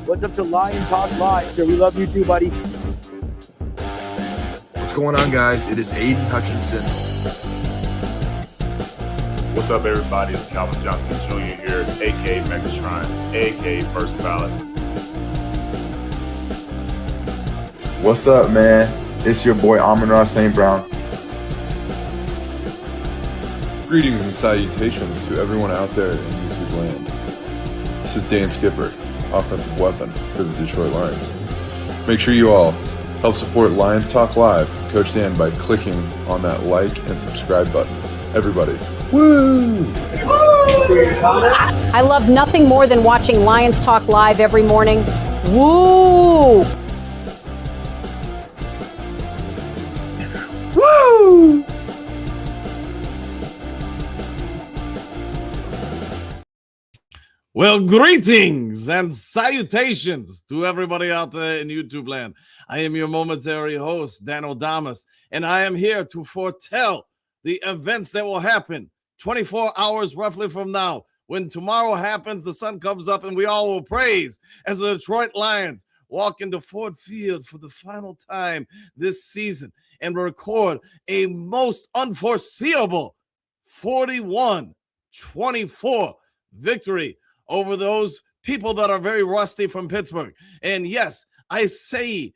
What's up to Lion Talk Live? So we love you too, buddy. What's going on, guys? It is Aiden Hutchinson. What's up, everybody? It's Calvin Johnson Jr. here, a.k.a. Megatron, a.k.a. First Ballot. What's up, man? It's your boy Amon-Ra St. Brown. Greetings and salutations to everyone out there in YouTube land. This is Dan Skipper, offensive weapon for the Detroit Lions. Make sure you all help support Lions Talk Live, Coach Dan, by clicking on that like and subscribe button. Everybody, woo! I love nothing more than watching Lions Talk Live every morning. Woo! Woo! Well, greetings and salutations to everybody out there in YouTube land. I am your momentary host, Dan Odomus, and I am here to foretell the events that will happen 24 hours roughly from now. When tomorrow happens, the sun comes up and we all will praise as the Detroit Lions walk into Ford Field for the final time this season and record a most unforeseeable 41-24 victory over those people that are very rusty from Pittsburgh. And yes, I see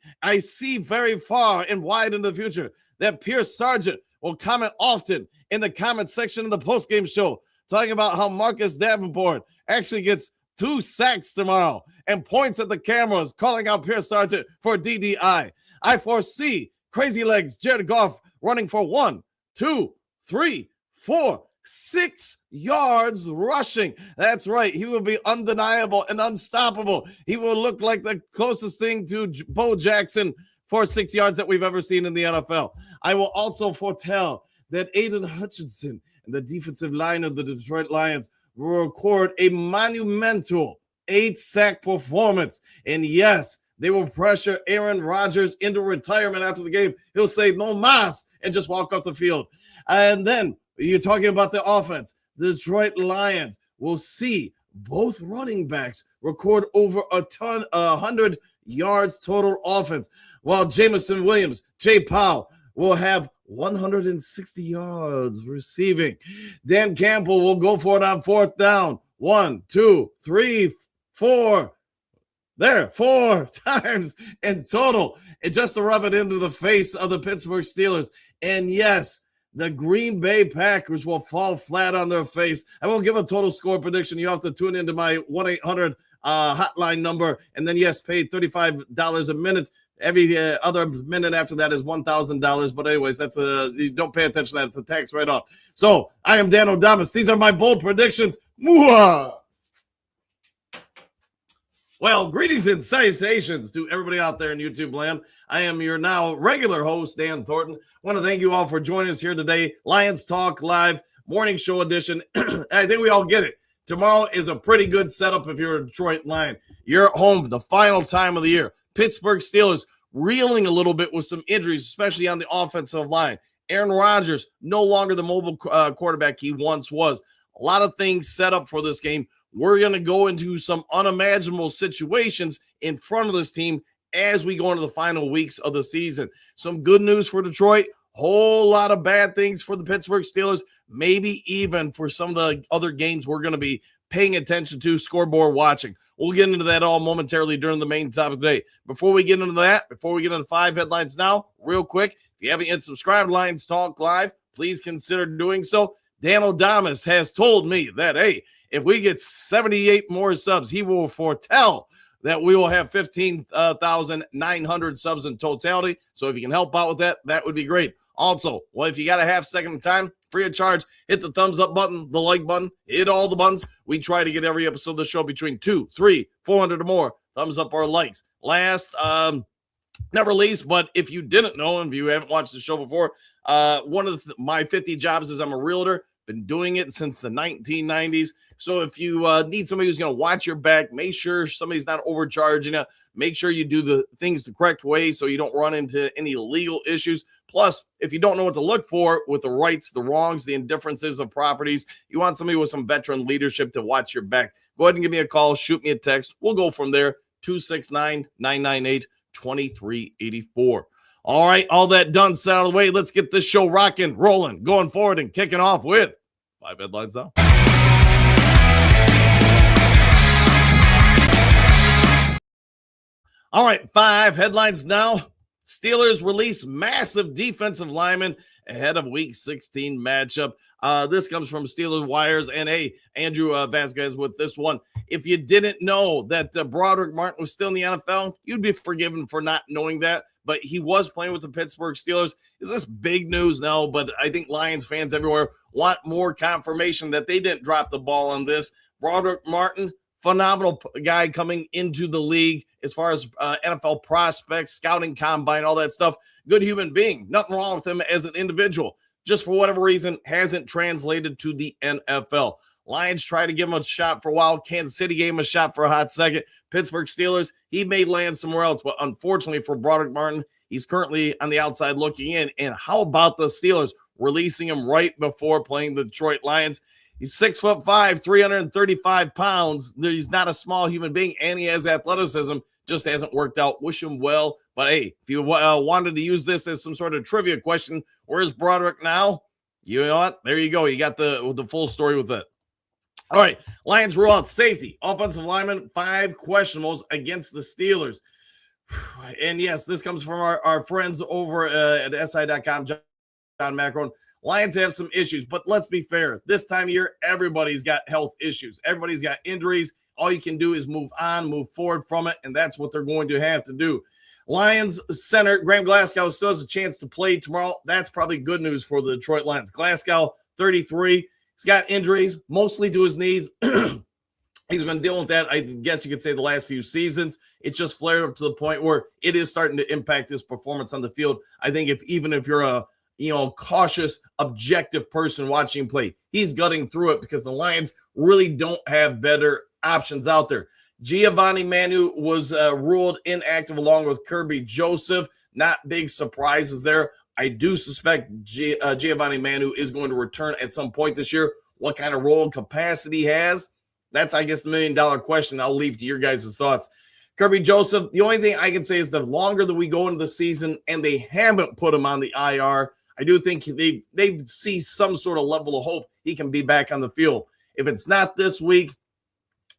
very far and wide in the future that Pierce Sargent will comment often in the comment section of the postgame show, talking about how Marcus Davenport actually gets 2 sacks tomorrow and points at the cameras, calling out Pierce Sargent for DDI. I foresee Crazy Legs Jared Goff running for 1, 2, 3, 4, 6 yards rushing. That's right. He will be undeniable and unstoppable. He will look like the closest thing to Bo Jackson for 6 yards that we've ever seen in the NFL. I will also foretell that Aiden Hutchinson and the defensive line of the Detroit Lions will record a monumental 8-sack performance. And yes, they will pressure Aaron Rodgers into retirement after the game. He'll say no mas and just walk off the field. And then you're talking about the offense. The Detroit Lions will see both running backs record over 100 yards total offense, while Jameson Williams, Jay Powell, will have 160 yards receiving. Dan Campbell will go for it on 4th down. 1, 2, 3, 4. There, 4 times in total. And just to rub it into the face of the Pittsburgh Steelers. And yes, the Green Bay Packers will fall flat on their face. I won't give a total score prediction. You have to tune into my 1-800 hotline number. And then, yes, pay $35 a minute. Every other minute after that is $1,000. But anyways, you don't pay attention to that. It's a tax write-off. So I am Dan Odomus. These are my bold predictions. Mwah! Well, greetings and salutations to everybody out there in YouTube land. I am your now regular host, Dan Thornton. I want to thank you all for joining us here today. Lions Talk Live, morning show edition. I think we all get it. Tomorrow is a pretty good setup if you're a Detroit Lion. You're at home the final time of the year. Pittsburgh Steelers reeling a little bit with some injuries, especially on the offensive line. Aaron Rodgers, no longer the mobile quarterback he once was. A lot of things set up for this game. We're going to go into some unimaginable situations in front of this team as we go into the final weeks of the season. Some good news for Detroit, whole lot of bad things for the Pittsburgh Steelers, maybe even for some of the other games we're going to be paying attention to, scoreboard watching. We'll get into that all momentarily during the main topic today. Before we get into that, before we get into 5 headlines now, real quick, if you haven't yet subscribed to Lions Talk Live, please consider doing so. Dan Odomus has told me that, hey, if we get 78 more subs, he will foretell that we will have 15,900 subs in totality. So if you can help out with that, that would be great. Also, well, if you got a half second of time, free of charge, hit the thumbs up button, the like button, hit all the buttons. We try to get every episode of the show between 200, 300, 400 or more thumbs up or likes. Last, never least, but if you didn't know, and if you haven't watched the show before, one of my 50 jobs is I'm a realtor. Been doing it since the 1990s. So if you need somebody who's going to watch your back, make sure somebody's not overcharging you. Make sure you do the things the correct way so you don't run into any legal issues. Plus, if you don't know what to look for with the rights, the wrongs, the indifferences of properties, you want somebody with some veteran leadership to watch your back. Go ahead and give me a call. Shoot me a text. We'll go from there. 269-998-2384. All right, all that done, set out of the way. Let's get this show rocking, rolling, going forward, and kicking off with 5 headlines now. All right, 5 headlines now. Steelers release massive defensive lineman ahead of Week 16 matchup. This comes from Steelers Wires, and hey, Andrew Vasquez with this one. If you didn't know that Broderick Martin was still in the NFL, you'd be forgiven for not knowing that, but he was playing with the Pittsburgh Steelers. Is this big news? No, but I think Lions fans everywhere want more confirmation that they didn't drop the ball on this. Broderick Martin, phenomenal guy coming into the league as far as NFL prospects, scouting combine, all that stuff. Good human being. Nothing wrong with him as an individual. Just for whatever reason, hasn't translated to the NFL. Lions try to give him a shot for a while. Kansas City gave him a shot for a hot second. Pittsburgh Steelers, he may land somewhere else. But unfortunately for Broderick Martin, he's currently on the outside looking in. And how about the Steelers releasing him right before playing the Detroit Lions? He's 6'5", 335 pounds. He's not a small human being, and he has athleticism. Just hasn't worked out. Wish him well. But hey, if you wanted to use this as some sort of trivia question, where's Broderick now? You know what? There you go. You got the full story with it. All right, Lions rule out safety. Offensive lineman, 5 questionables against the Steelers. And yes, this comes from our friends over at SI.com, John Macron. Lions have some issues, but let's be fair. This time of year, everybody's got health issues. Everybody's got injuries. All you can do is move on, move forward from it, and that's what they're going to have to do. Lions center Graham Glasgow still has a chance to play tomorrow. That's probably good news for the Detroit Lions. Glasgow, 33. He's got injuries, mostly to his knees. He's been dealing with that, I guess you could say, the last few seasons. It's just flared up to the point where it is starting to impact his performance on the field. I think even if you're a cautious, objective person watching him play, he's gutting through it because the Lions really don't have better options out there. Giovanni Manu was ruled inactive along with Kirby Joseph. Not big surprises there. I do suspect Giovanni Manu is going to return at some point this year. What kind of role and capacity he has? That's, I guess, the $1 million question. I'll leave to your guys' thoughts. Kirby Joseph, the only thing I can say is the longer that we go into the season and they haven't put him on the IR, I do think they see some sort of level of hope he can be back on the field. If it's not this week,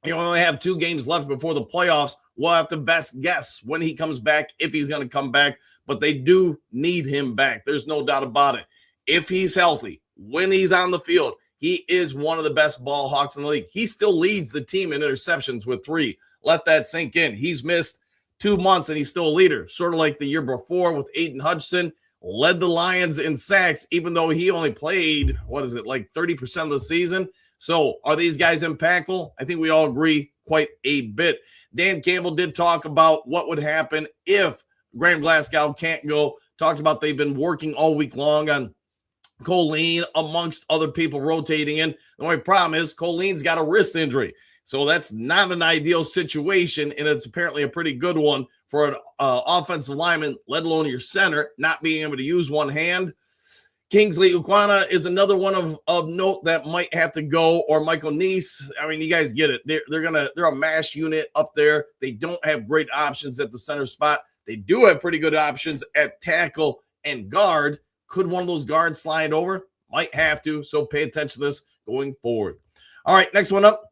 you only have 2 games left before the playoffs. We'll have to best guess when he comes back, if he's going to come back. But they do need him back. There's no doubt about it. If he's healthy, when he's on the field, he is one of the best ball hawks in the league. He still leads the team in interceptions with 3. Let that sink in. He's missed 2 months, and he's still a leader, sort of like the year before with Aiden Hutchinson. Led the Lions in sacks, even though he only played, like 30% of the season. So are these guys impactful? I think we all agree quite a bit. Dan Campbell did talk about what would happen if Graham Glasgow can't go. Talked about they've been working all week long on Colleen amongst other people rotating in. The only problem is Colleen's got a wrist injury. So that's not an ideal situation, and it's apparently a pretty good one for an offensive lineman, let alone your center, not being able to use one hand. Kingsley Ukwana is another one of note that might have to go, or Michael Neese. I mean, you guys get it. They're a mash unit up there. They don't have great options at the center spot. They do have pretty good options at tackle and guard. Could one of those guards slide over? Might have to, so pay attention to this going forward. All right, next one up.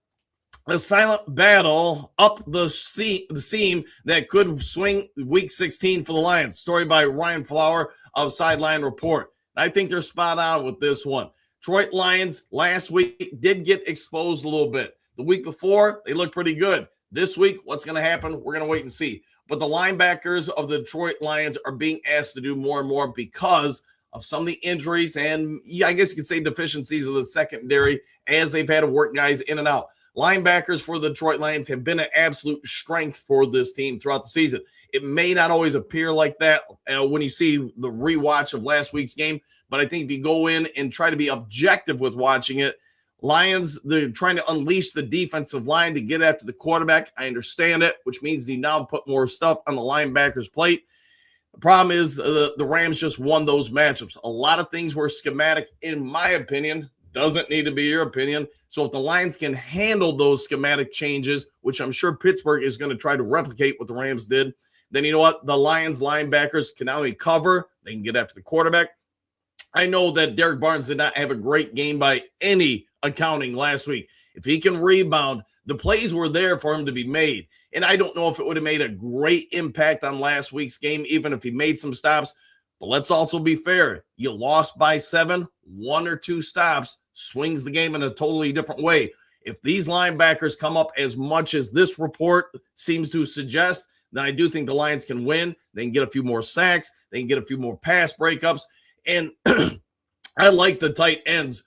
A silent battle up the seam that could swing Week 16 for the Lions. Story by Ryan Flower of Sideline Report. I think they're spot on with this one. Detroit Lions last week did get exposed a little bit. The week before, they looked pretty good. This week, what's going to happen? We're going to wait and see. But the linebackers of the Detroit Lions are being asked to do more and more because of some of the injuries and, I guess you could say, deficiencies of the secondary as they've had to work guys in and out. Linebackers for the Detroit Lions have been an absolute strength for this team throughout the season. It may not always appear like that when you see the rewatch of last week's game, but I think if you go in and try to be objective with watching it, Lions, they're trying to unleash the defensive line to get after the quarterback. I understand it, which means you now put more stuff on the linebackers' plate. The problem is the Rams just won those matchups. A lot of things were schematic, in my opinion. doesn't need to be your opinion. So if the Lions can handle those schematic changes, which I'm sure Pittsburgh is going to try to replicate what the Rams did, then you know what? The Lions linebackers can not only cover, they can get after the quarterback. I know that Derek Barnes did not have a great game by any accounting last week. If he can rebound, the plays were there for him to be made. And I don't know if it would have made a great impact on last week's game, even if he made some stops. But let's also be fair. You lost by 7, 1 or 2 stops swings the game in a totally different way. If these linebackers come up as much as this report seems to suggest, then I do think the Lions can win. They can get a few more sacks. They can get a few more pass breakups. And I like the tight end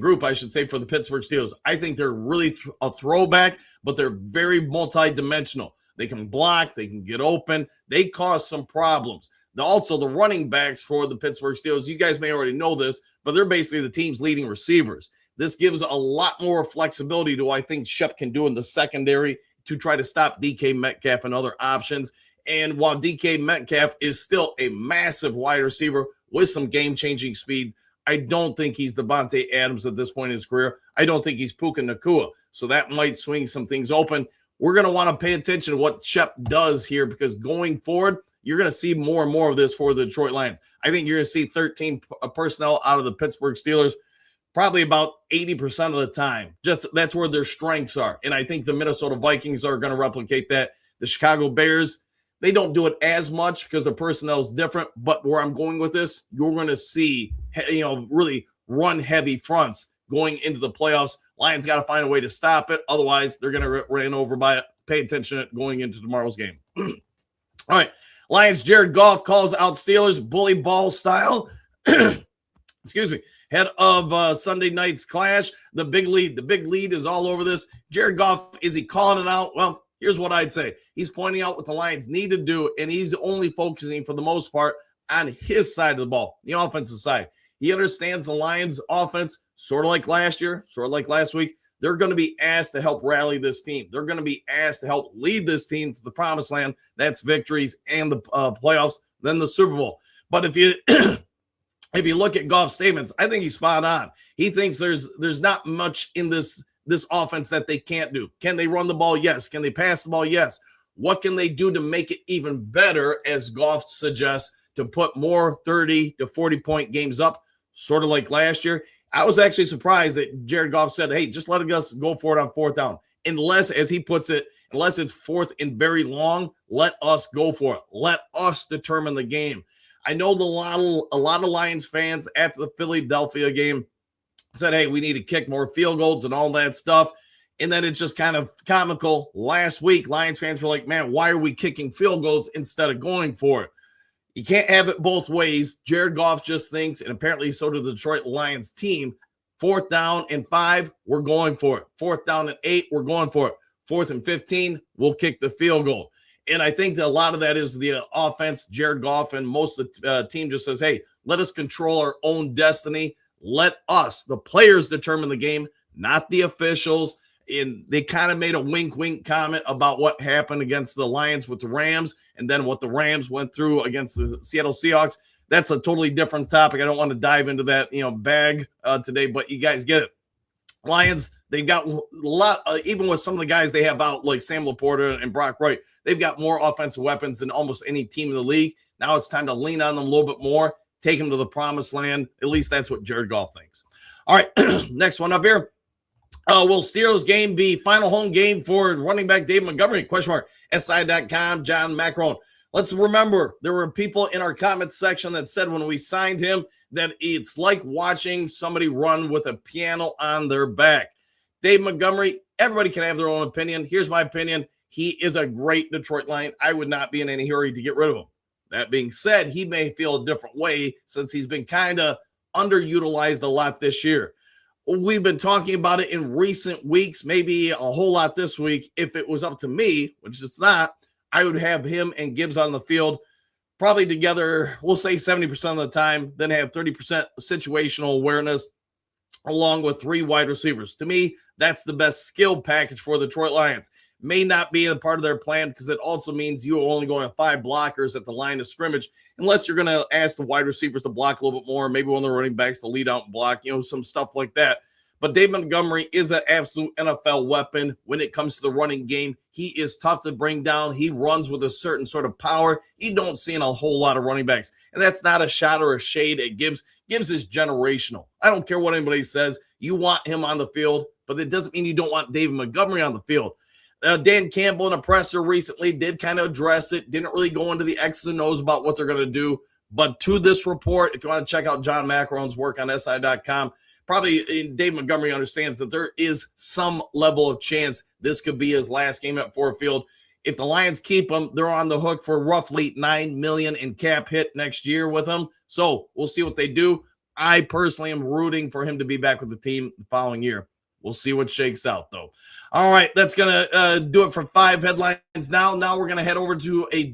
group, I should say, for the Pittsburgh Steelers. I think they're really a throwback, but they're very multi-dimensional. They can block. They can get open. They cause some problems. Also, the running backs for the Pittsburgh Steelers, you guys may already know this, but they're basically the team's leading receivers. This gives a lot more flexibility to what I think Shep can do in the secondary to try to stop DK Metcalf and other options. And while DK Metcalf is still a massive wide receiver with some game-changing speed, I don't think he's Devontae Adams at this point in his career. I don't think he's Puka Nacua. So that might swing some things open. We're going to want to pay attention to what Shep does here, because going forward, you're going to see more and more of this for the Detroit Lions. I think you're going to see 13 personnel out of the Pittsburgh Steelers probably about 80% of the time. Just that's where their strengths are. And I think the Minnesota Vikings are going to replicate that. The Chicago Bears, they don't do it as much because their personnel is different. But where I'm going with this, you're going to see, really run heavy fronts going into the playoffs. Lions got to find a way to stop it. Otherwise, they're going to ran over by it. Pay attention to it going into tomorrow's game. All right. Lions, Jared Goff calls out Steelers bully ball style. Excuse me. Head of Sunday night's clash. The big lead is all over this. Jared Goff, is he calling it out? Well, here's what I'd say. He's pointing out what the Lions need to do, and he's only focusing for the most part on his side of the ball, the offensive side. He understands the Lions offense, sort of like last year, sort of like last week. They're going to be asked to help rally this team. They're going to be asked to help lead this team to the promised land. That's victories and the playoffs, then the Super Bowl. But if you if you look at Goff's statements, I think he's spot on. He thinks there's not much in this offense that they can't do. Can they run the ball? Yes. Can they pass the ball? Yes. What can they do to make it even better, as Goff suggests, to put more 30 to 40-point games up, sort of like last year? I was actually surprised that Jared Goff said, hey, just let us go for it on 4th down. Unless, as he puts it, unless it's 4th and very long, let us go for it. Let us determine the game. I know a lot of Lions fans after the Philadelphia game said, hey, we need to kick more field goals and all that stuff. And then it's just kind of comical. Last week, Lions fans were like, man, why are we kicking field goals instead of going for it? You can't have it both ways. Jared Goff just thinks, and apparently so did the Detroit Lions team, 4th down and 5, we're going for it. 4th down and 8, we're going for it. 4th and 15, we'll kick the field goal. And I think that a lot of that is the offense. Jared Goff and most of the team just says, hey, let us control our own destiny. Let us, the players, determine the game, not the officials. And they kind of made a wink comment about what happened against the Lions with the Rams, and then what the Rams went through against the Seattle Seahawks. That's a totally different topic. I don't want to dive into that, bag today, but you guys get it. Lions, they've got a lot, even with some of the guys they have out, like Sam Laporta and Brock Wright, they've got more offensive weapons than almost any team in the league. Now it's time to lean on them a little bit more, take them to the promised land. At least that's what Jared Goff thinks. All right, next one up here. Will Steelers game be final home game for running back Dave Montgomery? SI.com, John Macron. Let's remember, there were people in our comments section that said when we signed him that it's like watching somebody run with a piano on their back. Dave Montgomery, everybody can have their own opinion. Here's my opinion. He is a great Detroit Lion. I would not be in any hurry to get rid of him. That being said, he may feel a different way since he's been kind of underutilized a lot this year. We've been talking about it in recent weeks, maybe a whole lot this week. If it was up to me, which it's not, I would have him and Gibbs on the field probably together, we'll say 70% of the time, then have 30% situational awareness along with 3 wide receivers. To me, that's the best skill package for the Detroit Lions. may not be a part of their plan because it also means you're only going to 5 blockers at the line of scrimmage, unless you're going to ask the wide receivers to block a little bit more, maybe one of the running backs to lead out and block, some stuff like that. But Dave Montgomery is an absolute NFL weapon when it comes to the running game. He is tough to bring down. He runs with a certain sort of power. You don't see in a whole lot of running backs. And that's not a shot or a shade at Gibbs. Gibbs is generational. I don't care what anybody says. You want him on the field, but it doesn't mean you don't want David Montgomery on the field. Dan Campbell in a presser recently did kind of address it, didn't really go into the X's and O's about what they're going to do. But to this report, if you want to check out John Macaron's work on SI.com, probably Dave Montgomery understands that there is some level of chance this could be his last game at Ford Field. If the Lions keep him, they're on the hook for roughly $9 million in cap hit next year with him. So we'll see what they do. I personally am rooting for him to be back with the team the following year. We'll see what shakes out, though. All right, that's going to do it for 5 headlines now. Now we're going to head over to a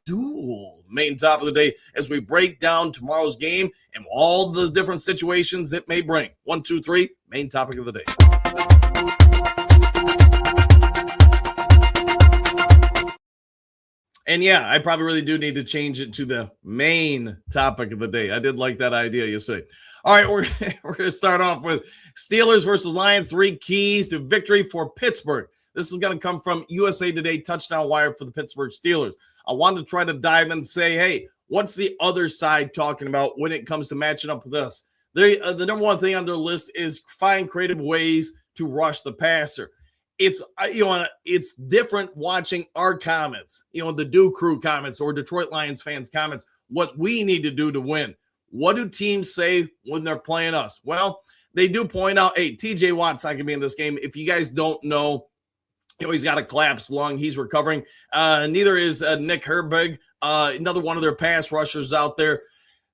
dual main top of the day as we break down tomorrow's game and all the different situations it may bring. 1, 2, 3, main topic of the day. And yeah, I probably really do need to change it to the main topic of the day. I did like that idea yesterday. All right, we're going to start off with Steelers versus Lions, 3 keys to victory for Pittsburgh. This is going to come from USA Today touchdown wire for the Pittsburgh Steelers. I wanted to try to dive in and say, hey, what's the other side talking about when it comes to matching up with us? The number one thing on their list is find creative ways to rush the passer. It's it's different watching our comments, the Do Crew comments or Detroit Lions fans comments, what we need to do to win. What do teams say when they're playing us? Well, they do point out, hey, TJ Watt's not going to be in this game. If you guys don't know, he's got a collapsed lung. He's recovering. Neither is Nick Herbig, another one of their pass rushers out there.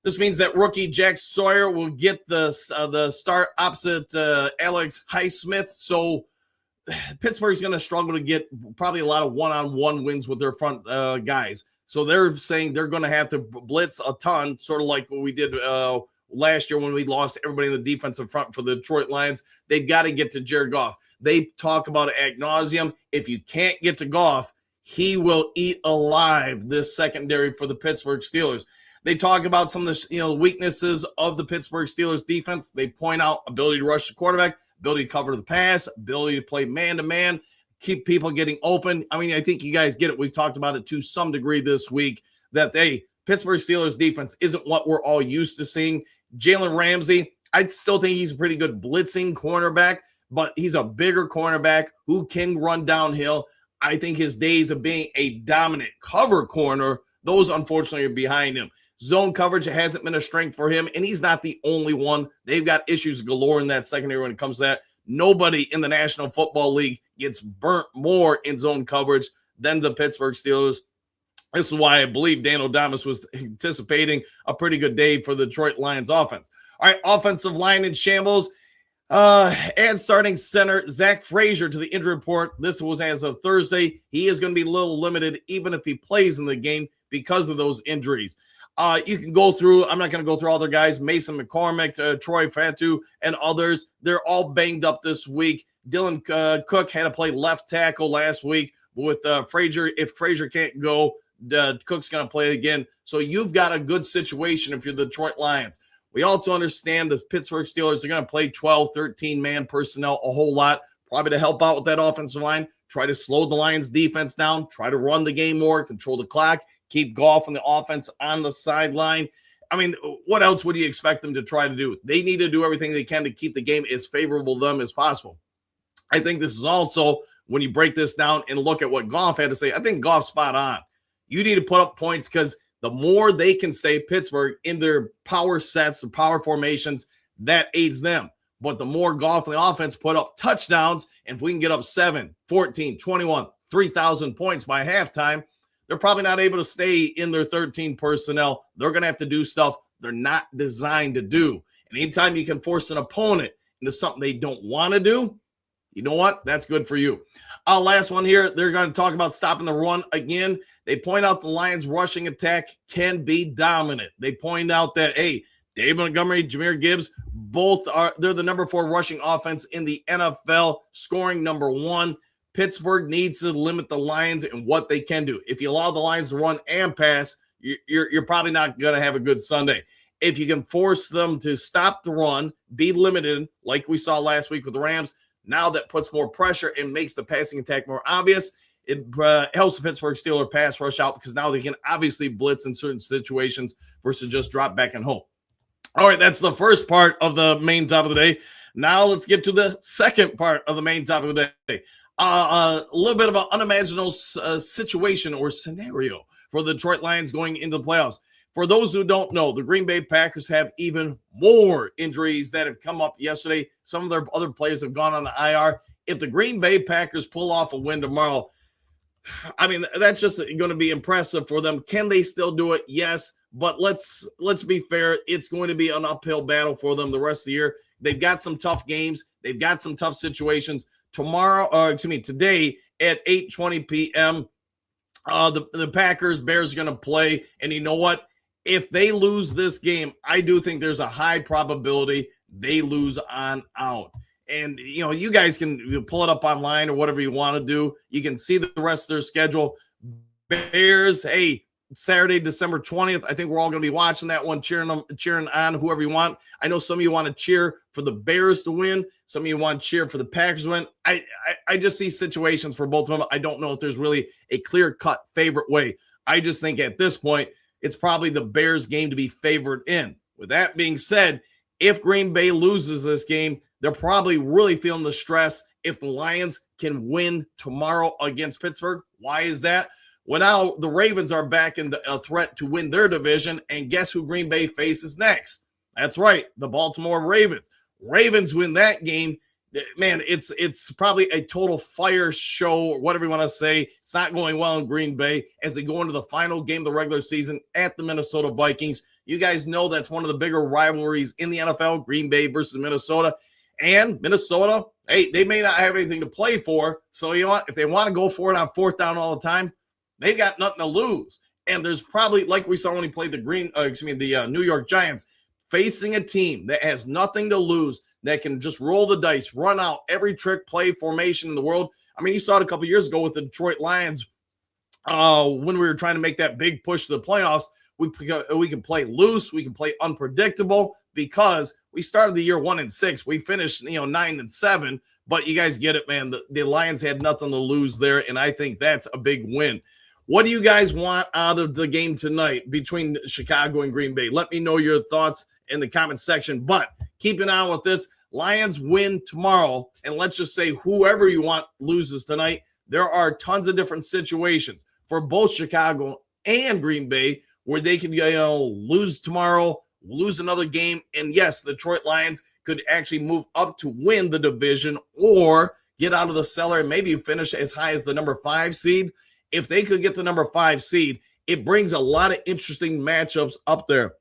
This means that rookie Jack Sawyer will get the start opposite Alex Highsmith. So Pittsburgh's going to struggle to get probably a lot of one-on-one wins with their front guys. So they're saying they're going to have to blitz a ton, sort of like what we did last year when we lost everybody in the defensive front for the Detroit Lions. They've got to get to Jared Goff. They talk about it ad nauseum. If you can't get to Goff, he will eat alive this secondary for the Pittsburgh Steelers. They talk about some of the weaknesses of the Pittsburgh Steelers defense. They point out ability to rush the quarterback, ability to cover the pass, ability to play man-to-man, keep people getting open. I mean, I think you guys get it. We've talked about it to some degree this week that Pittsburgh Steelers defense isn't what we're all used to seeing. Jalen Ramsey, I still think he's a pretty good blitzing cornerback, but he's a bigger cornerback who can run downhill. I think his days of being a dominant cover corner, those unfortunately are behind him. Zone coverage hasn't been a strength for him, and he's not the only one. They've got issues galore in that secondary when it comes to that. Nobody in the National Football League gets burnt more in zone coverage than the Pittsburgh Steelers. This is why I believe Dan Odomus was anticipating a pretty good day for the Detroit Lions offense. All right, offensive line in shambles. And starting center Zach Frazier to the injury report. This was as of Thursday. He is going to be a little limited even if he plays in the game because of those injuries. You can go through, I'm not going to go through all their guys, Mason McCormick, Troy Fatu, and others. They're all banged up this week. Dylan Cook had to play left tackle last week with Frazier. If Frazier can't go, Cook's going to play again. So you've got a good situation if you're the Detroit Lions. We also understand the Pittsburgh Steelers are going to play 12, 13-man personnel a whole lot, probably to help out with that offensive line, try to slow the Lions defense down, try to run the game more, control the clock, keep Goff and the offense on the sideline. I mean, what else would you expect them to try to do? They need to do everything they can to keep the game as favorable to them as possible. I think this is also, when you break this down and look at what Goff had to say, I think Goff's spot on. You need to put up points because the more they can stay Pittsburgh in their power sets or power formations, that aids them. But the more Goff and the offense put up touchdowns, and if we can get up 7, 14, 21, 3,000 points by halftime, they're probably not able to stay in their 13 personnel. They're going to have to do stuff they're not designed to do. And anytime you can force an opponent into something they don't want to do, you know what? That's good for you. Last one here. They're going to talk about stopping the run again. They point out the Lions' rushing attack can be dominant. They point out that, hey, Dave Montgomery, Jahmyr Gibbs, they're the number 4 rushing offense in the NFL, scoring number 1. Pittsburgh needs to limit the Lions and what they can do. If you allow the Lions to run and pass, you're probably not going to have a good Sunday. If you can force them to stop the run, be limited, like we saw last week with the Rams, now that puts more pressure and makes the passing attack more obvious. It helps the Pittsburgh Steelers pass rush out because now they can obviously blitz in certain situations versus just drop back and home. All right, that's the first part of the main topic of the day. Now let's get to the second part of the main topic of the day. A little bit of an unimaginable situation or scenario for the Detroit Lions going into the playoffs. For those who don't know, the Green Bay Packers have even more injuries that have come up yesterday. Some of their other players have gone on the IR. If the Green Bay Packers pull off a win tomorrow, I mean, that's just going to be impressive for them. Can they still do it? Yes, but let's be fair. It's going to be an uphill battle for them the rest of the year. They've got some tough games. They've got some tough situations. Today at 8:20 p.m., the Packers, Bears are going to play. And you know what? If they lose this game, I do think there's a high probability they lose on out. And, you know, you guys can pull it up online or whatever you want to do. You can see the rest of their schedule. Bears, hey, Saturday, December 20th. I think we're all going to be watching that one, cheering on whoever you want. I know some of you want to cheer for the Bears to win. Some of you want to cheer for the Packers to win. I just see situations for both of them. I don't know if there's really a clear-cut favorite way. I just think at this point, it's probably the Bears game to be favored in. With that being said, if Green Bay loses this game, they're probably really feeling the stress if the Lions can win tomorrow against Pittsburgh. Why is that? Well, now the Ravens are back in a threat to win their division, and guess who Green Bay faces next? That's right, the Baltimore Ravens. Ravens win that game. Man, it's probably a total fire show, or whatever you want to say. It's not going well in Green Bay as they go into the final game of the regular season at the Minnesota Vikings. You guys know that's one of the bigger rivalries in the NFL, Green Bay versus Minnesota. And Minnesota, hey, they may not have anything to play for. So you know what? If they want to go for it on fourth down all the time, they've got nothing to lose. And there's probably, like we saw when he played the New York Giants, facing a team that has nothing to lose, that can just roll the dice, run out every trick play formation in the world. I mean, you saw it a couple years ago with the Detroit Lions when we were trying to make that big push to the playoffs. We can play loose, we can play unpredictable because we started the year 1-6. We finished 9-7, but you guys get it, man. The Lions had nothing to lose there, and I think that's a big win. What do you guys want out of the game tonight between Chicago and Green Bay? Let me know your thoughts in the comment section. But keep an eye on with this. Lions win tomorrow, and let's just say whoever you want loses tonight. There are tons of different situations for both Chicago and Green Bay where they can lose tomorrow, lose another game, and yes, the Detroit Lions could actually move up to win the division or get out of the cellar and maybe finish as high as the number 5 seed. If they could get the number 5 seed, it brings a lot of interesting matchups up there.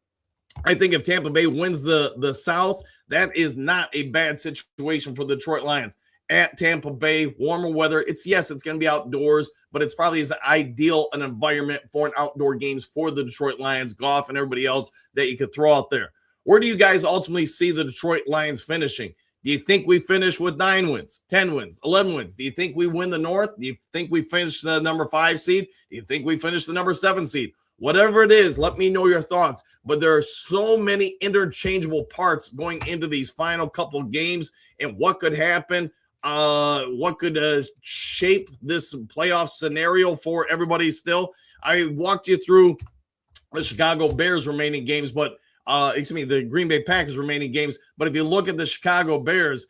I think if Tampa Bay wins the South, that is not a bad situation for the Detroit Lions. At Tampa Bay, warmer weather. It's going to be outdoors, but it's probably as ideal an environment for an outdoor games for the Detroit Lions, Goff, and everybody else that you could throw out there. Where do you guys ultimately see the Detroit Lions finishing? Do you think we finish with 9 wins, 10 wins, 11 wins? Do you think we win the North? Do you think we finish the number 5 seed? Do you think we finish the number 7 seed? Whatever it is, let me know your thoughts. But there are so many interchangeable parts going into these final couple of games and what could happen, what could shape this playoff scenario for everybody still. I walked you through the Chicago Bears remaining games, but the Green Bay Packers remaining games. But if you look at the Chicago Bears,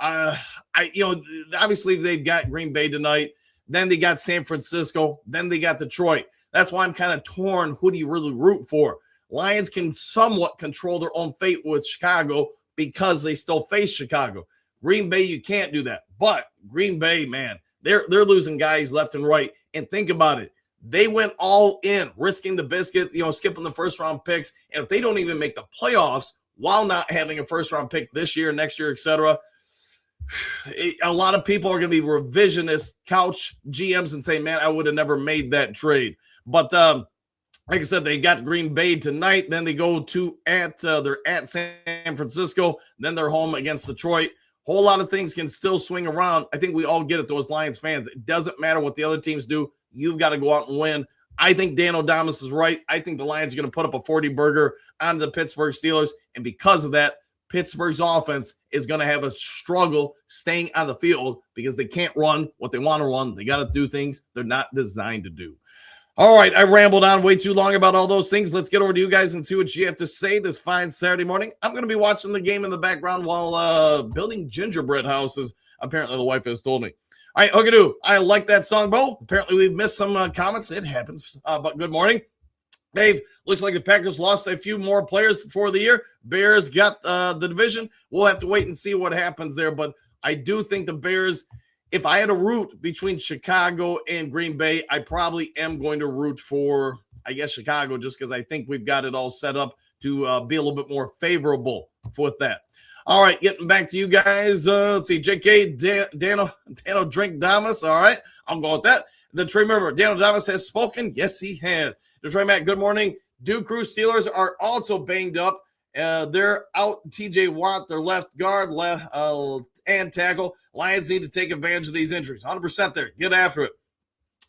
obviously they've got Green Bay tonight, then they got San Francisco, then they got Detroit. That's why I'm kind of torn. Who do you really root for? Lions can somewhat control their own fate with Chicago because they still face Chicago. Green Bay, you can't do that. But Green Bay, man, they're losing guys left and right. And think about it. They went all in, risking the biscuit, skipping the first-round picks. And if they don't even make the playoffs while not having a first-round pick this year, next year, etc., a lot of people are going to be revisionist couch GMs and say, man, I would have never made that trade. But like I said, they got Green Bay tonight. Then they go they're at San Francisco. Then they're home against Detroit. Whole lot of things can still swing around. I think we all get it, those Lions fans. It doesn't matter what the other teams do. You've got to go out and win. I think Dan Odomus is right. I think the Lions are going to put up a 40-burger on the Pittsburgh Steelers, and because of that, Pittsburgh's offense is going to have a struggle staying on the field because they can't run what they want to run. They got to do things they're not designed to do. All right, I rambled on way too long about all those things. Let's get over to you guys and see what you have to say this fine Saturday morning. I'm going to be watching the game in the background while building gingerbread houses, apparently the wife has told me. All right, Hookadoo, I like that song, Bo. Apparently we've missed some comments. It happens, but good morning. Dave, looks like the Packers lost a few more players for the year. Bears got the division. We'll have to wait and see what happens there, but I do think the Bears, if I had a root between Chicago and Green Bay, I probably am going to root for, I guess, Chicago, just because I think we've got it all set up to be a little bit more favorable with that. All right, getting back to you guys. Let's see, JK, Dano Drink Damas. All right, I'll go with that. The Trey member, Dano Damas has spoken. Yes, he has. Detroit Matt, good morning. Duke Crew Steelers are also banged up. They're out TJ Watt, their left guard, and tackle. Lions need to take advantage of these injuries. 100% there. Get after it.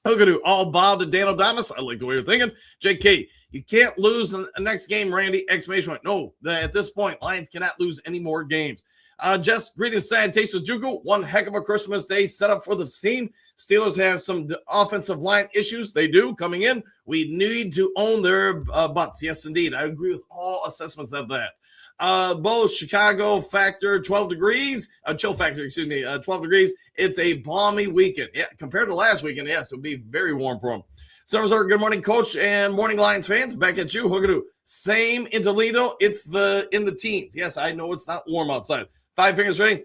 Hookadoo, all bow to Dan Odomus. I like the way you're thinking. JK, you can't lose the next game, Randy! Exclamation point. No, at this point, Lions cannot lose any more games. Just greetings, salutations, Juku. One heck of a Christmas day set up for the team. Steelers have some offensive line issues. They do coming in. We need to own their butts. Yes, indeed. I agree with all assessments of that. Both Chicago factor 12 degrees, chill factor, 12 degrees. It's a balmy weekend. Yeah, compared to last weekend, yes, it'll be very warm for them. Summers are good morning, coach, and morning Lions fans. Back at you, Hookadoo. Same in Toledo. It's in the teens. Yes, I know it's not warm outside. 5 fingers ready.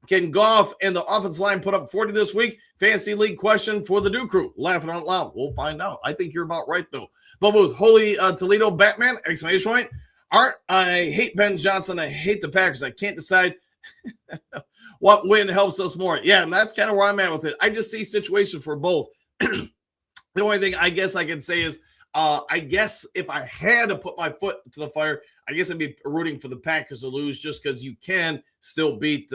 Can Goff and the offensive line put up 40 this week? Fantasy league question for the Duke Crew. Laughing out loud. We'll find out. I think you're about right, though. Bubba, Holy Toledo Batman, exclamation point. Art, I hate Ben Johnson. I hate the Packers. I can't decide what win helps us more. Yeah, and that's kind of where I'm at with it. I just see situations for both. The only thing I guess I can say is, I guess if I had to put my foot to the fire, I guess I'd be rooting for the Packers to lose just because you can still beat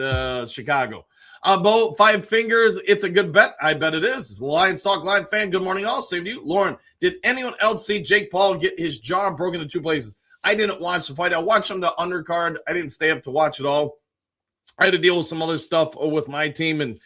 Chicago. Bo, 5 fingers. It's a good bet. I bet it is. Lions Talk Line fan. Good morning, all. Same to you. Lauren, did anyone else see Jake Paul get his jaw broken in 2 places? I didn't watch the fight. I watched on the undercard. I didn't stay up to watch it all. I had to deal with some other stuff with my team and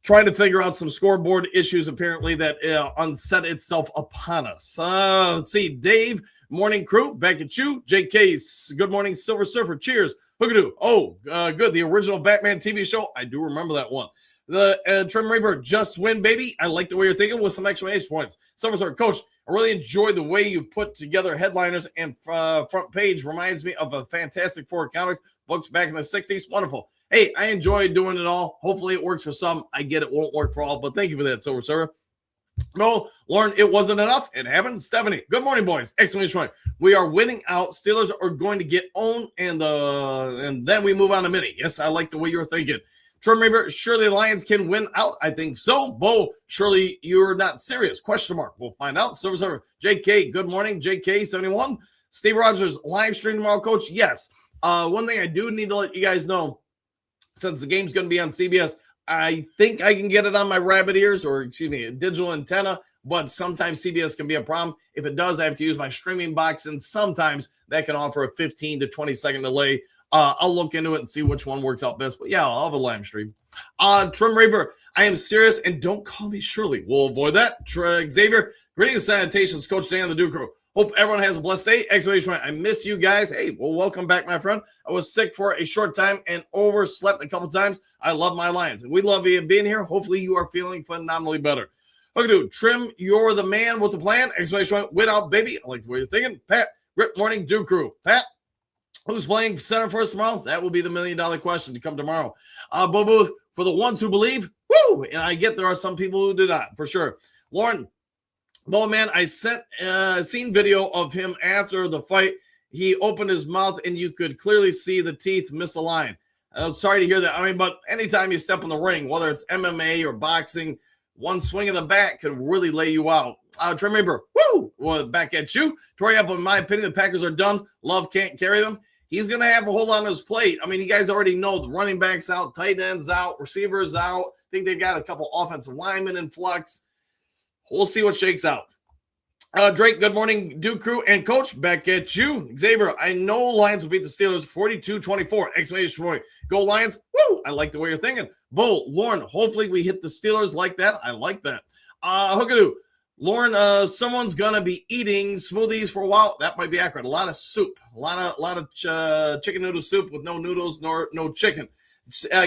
trying to figure out some scoreboard issues, apparently, that unset itself upon us. Let's see. Dave, morning crew, back at you. JK's, good morning, Silver Surfer. Cheers. Hookadoo. Oh, good. The original Batman TV show. I do remember that one. The Trim Reaper, just win, baby. I like the way you're thinking with some exclamation points. Silver Surfer, coach, I really enjoy the way you put together headliners and front page. Reminds me of a Fantastic Four comic books back in the 60s. Wonderful. Hey, I enjoy doing it all. Hopefully it works for some. I get it won't work for all, but thank you for that, Silver Surfer. No, Lauren, it wasn't enough. It happened. Stephanie, good morning, boys. Exclamation point. We are winning out. Steelers are going to get owned, and then we move on to Mini. Yes, I like the way you're thinking. Trim Reaper, surely Lions can win out. I think so. Bo, surely you're not serious. Question mark. We'll find out. Silver Surfer. JK, good morning. JK71. Steve Rogers, live stream tomorrow, coach. Yes. One thing I do need to let you guys know, since the game's going to be on CBS, I think I can get it on my rabbit ears, or excuse me, a digital antenna, but sometimes CBS can be a problem. If it does, I have to use my streaming box, and sometimes that can offer a 15 to 20 second delay. I'll look into it and see which one works out best. But yeah, I'll have a live stream. Trim Reaper, I am serious, and don't call me Shirley. We'll avoid that. Xavier, greetings, salutations, Coach Dan, the Duke Crew. Hope everyone has a blessed day. Exclamation point. I missed you guys. Hey, well, welcome back, my friend. I was sick for a short time and overslept a couple times. I love my Lions, and we love you being here. Hopefully you are feeling phenomenally better. Hookadoo, Trim, you're the man with the plan. Exclamation point. Win out, baby. I like the way you're thinking. Pat, Rip Morning, Duke Crew. Pat, who's playing center for us tomorrow? That will be the $1 million question to come tomorrow. Boo-boo, for the ones who believe, woo! And I get there are some people who do not, for sure. Lauren, well, man, I seen video of him after the fight. He opened his mouth, and you could clearly see the teeth misaligned. I'm sorry to hear that. I mean, but anytime you step in the ring, whether it's MMA or boxing, one swing of the bat can really lay you out. Remember, woo! Well, back at you. Tori up, in my opinion, the Packers are done. Love can't carry them. he's going to have a whole lot on his plate. I mean, you guys already know the running backs out, tight ends out, receivers out. I think they've got a couple offensive linemen in flux. We'll see what shakes out. Drake, good morning, Duke crew and coach. Back at you. Xavier, I know Lions will beat the Steelers 42-24. Exclamation point. Go Lions. Woo! I like the way you're thinking. Bo, Lauren, hopefully we hit the Steelers like that. I like that. Hookadoo, Lauren, someone's going to be eating smoothies for a while. That might be accurate. A lot of soup. A lot of chicken noodle soup with no noodles nor no chicken.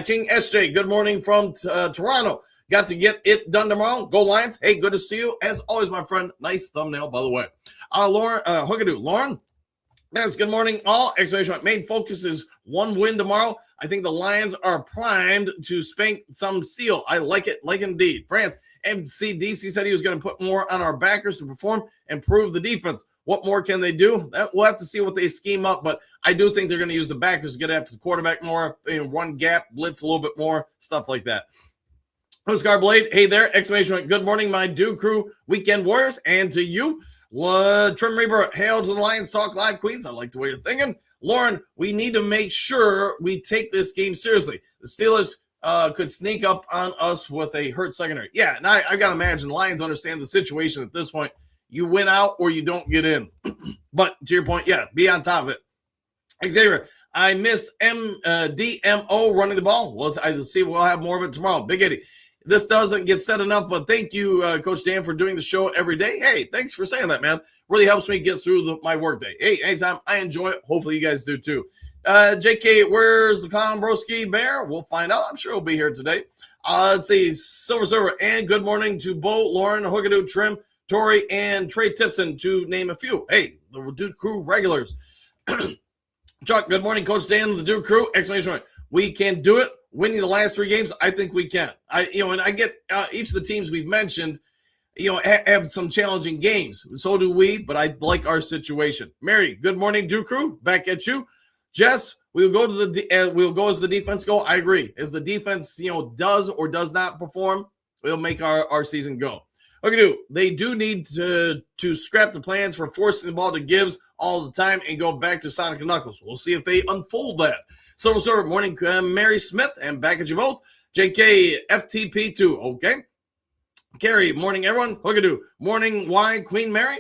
King SJ, good morning from Toronto. Got to get it done tomorrow. Go Lions. Hey, good to see you. As always, my friend. Nice thumbnail, by the way. Lauren, Hookadoo. Lauren, yes, good morning, all. Exclamation point. Main focus is one win tomorrow. I think the Lions are primed to spank some steel. I like it, like indeed. France, DC said he was going to put more on our backers to perform and improve the defense. What more can they do? We'll have to see what they scheme up, but I do think they're going to use the backers to get after the quarterback more, run gap, blitz a little bit more, stuff like that. Oscar Blade, hey there, exclamation point. Good morning, my Duke crew, weekend warriors, and to you. Trim Reaper, hail to the Lions Talk Live Queens. I like the way you're thinking. Lauren, we need to make sure we take this game seriously. The Steelers could sneak up on us with a hurt secondary. Yeah, and I got to imagine the Lions understand the situation at this point. You win out or you don't get in. But to your point, yeah, be on top of it. Xavier, I missed DMO running the ball. We'll have more of it tomorrow. Big Eddie. This doesn't get said enough, but thank you, Coach Dan, for doing the show every day. Hey, thanks for saying that, man. Really helps me get through my workday. Hey, anytime, I enjoy it. Hopefully you guys do too. JK, where's the clown broski bear? We'll find out. I'm sure he'll be here today. Let's see, Silver Server, and good morning to Bo, Lauren, Hookadoo, Trim, Tori, and Trey Tipson, to name a few. Hey, the Duke crew regulars. Chuck, good morning, Coach Dan, the Duke crew. Exclamation point. We can do it. Winning the last 3 games, I think we can. And I get each of the teams we've mentioned, have some challenging games. So do we, but I like our situation. Mary, good morning, Duke crew. Back at you. Jess, we'll go as the defense go. I agree. As the defense, does or does not perform, we'll make our season go. Okay, they do need to scrap the plans for forcing the ball to Gibbs all the time and go back to Sonic and Knuckles. We'll see if they unfold that. Silver Server, morning, Mary Smith, and back at you both. JK, FTP2, okay. Carrie, morning, everyone. Hookadoo, morning, why, Queen Mary?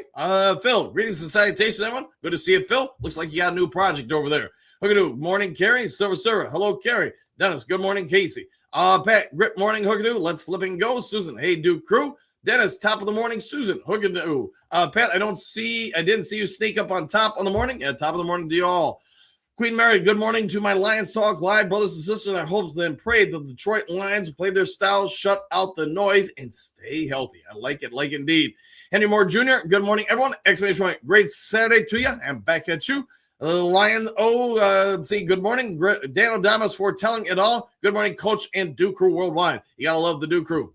Phil, greetings and salutations, everyone. Good to see you, Phil. Looks like you got a new project over there. Hookadoo, morning, Carrie. Silver Server, hello, Carrie. Dennis, good morning, Casey. Pat, grip, morning, Hookadoo. Let's flip and go. Susan, hey, Duke crew. Dennis, top of the morning, Susan. Hookadoo. Pat, I didn't see you sneak up on top on the morning. Yeah, top of the morning to you all. Queen Mary, good morning to my Lions Talk Live brothers and sisters. I hope and pray that the Detroit Lions play their style, shut out the noise, and stay healthy. I like it, like indeed. Henry Moore Jr., good morning, everyone. Exclamation point. Great Saturday to you. And back at you. Lion, let's see, good morning. Dan Odomus for telling it all. Good morning, Coach and Duke Crew Worldwide. You got to love the Duke Crew.